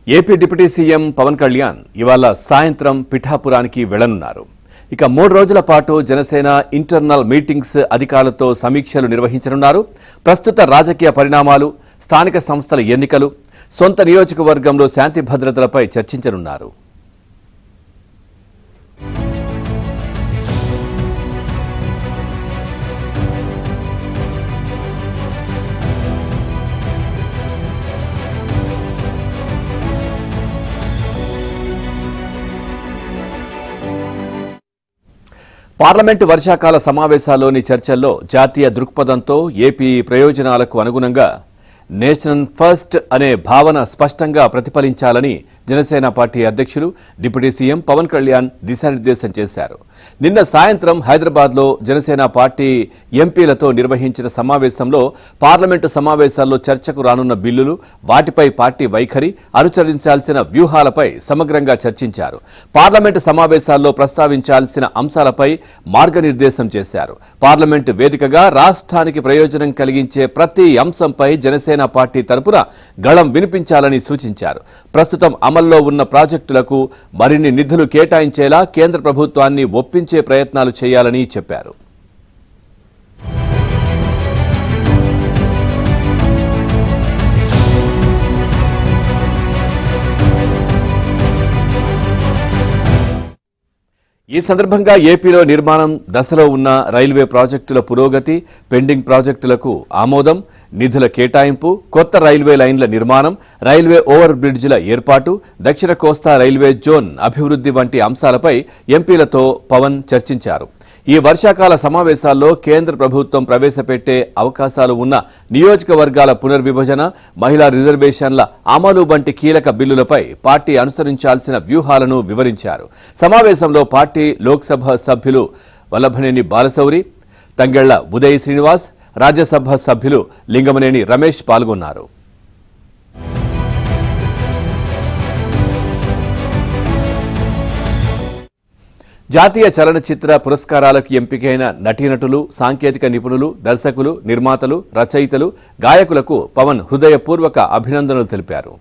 AP deputy CM Pawan Kalyan ఇవాళ సాయంత్రం పిఠాపురానికి వెళ్లనున్నారు. ఇక 3 రోజుల పాటు జనసేన ఇంటర్నల్ మీటింగ్స్ అధికారులతో సమీక్షలు నిర్వహించనున్నారు. ప్రస్తుత రాజకీయ పరిణామాలు, స్థానిక సంస్థల ఎన్నికలు, సొంత నియోజకవర్గంలో శాంతి భద్రతలపై చర్చించనున్నారు. పార్లమెంటు వర్షాకాల సమావేశాల్లోని చర్చల్లో జాతీయ దృక్పథంతో ఏపీ ప్రయోజనాలకు అనుగుణంగా నేషన్ ఫస్ట్ అనే భావన స్పష్టంగా ప్రతిఫలించాలని జనసేన పార్టీ అధ్యక్షులు డిప్యూటీ సీఎం పవన్ కళ్యాణ్ దిశానిర్దేశం చేశారు. నిన్న సాయంత్రం హైదరాబాద్లో జనసేన పార్టీ ఎంపీలతో నిర్వహించిన సమావేశంలో పార్లమెంటు సమావేశాల్లో చర్చకు రానున్న బిల్లులు, వాటిపై పార్టీ వైఖరి, అనుసరించాల్సిన వ్యూహాలపై సమగ్రంగా చర్చించారు. పార్లమెంటు సమావేశాల్లో ప్రస్తావించాల్సిన అంశాలపై మార్గనిర్దేశం చేశారు. పార్లమెంటు వేదికగా రాష్ట్రానికి ప్రయోజనం కలిగించే ప్రతి అంశంపై జనసేన పార్టీ తరపున గళం వినిపించాలని సూచించారు. ప్రస్తుతం అమల్లో ఉన్న ప్రాజెక్టులకు మరిన్ని నిధులు కేటాయించేలా కేంద్ర ప్రభుత్వాన్ని ఒప్పించే ప్రయత్నాలు చేయాలని చెప్పారు. ఈ సందర్భంగా ఏపీలో నిర్మాణం దశలో ఉన్న రైల్వే ప్రాజెక్టుల పురోగతి, పెండింగ్ ప్రాజెక్టులకు ఆమోదం, నిధుల కేటాయింపు, కొత్త రైల్వే లైన్ల నిర్మాణం, రైల్వే ఓవర్ బ్రిడ్జిల ఏర్పాటు, దక్షిణ కోస్తా రైల్వే జోన్ అభివృద్ధి వంటి అంశాలపై ఎంపీలతో పవన్ చర్చించారు. ఈ వర్షాకాల సమావేశాల్లో కేంద్ర ప్రభుత్వం ప్రవేశపెట్టే అవకాశాలు ఉన్న నియోజకవర్గాల పునర్విభజన, మహిళా రిజర్వేషన్ల అమలు వంటి కీలక బిల్లులపై పార్టీ అనుసరించాల్సిన వ్యూహాలను వివరించారు. సమావేశంలో పార్టీ లోక్సభ సభ్యులు వల్లభనేని బాలశౌరి, తంగెళ్ల ఉదయ్ శ్రీనివాస్, రాజ్యసభ సభ్యులు లింగమనేని రమేష్ పాల్గొన్నారు. జాతీయ చలనచిత్ర పురస్కారాలకు ఎంపికైన నటీనటులు, సాంకేతిక నిపుణులు, దర్శకులు, నిర్మాతలు, రచయితలు, గాయకులకు పవన్ హృదయపూర్వక అభినందనలు తెలిపారు.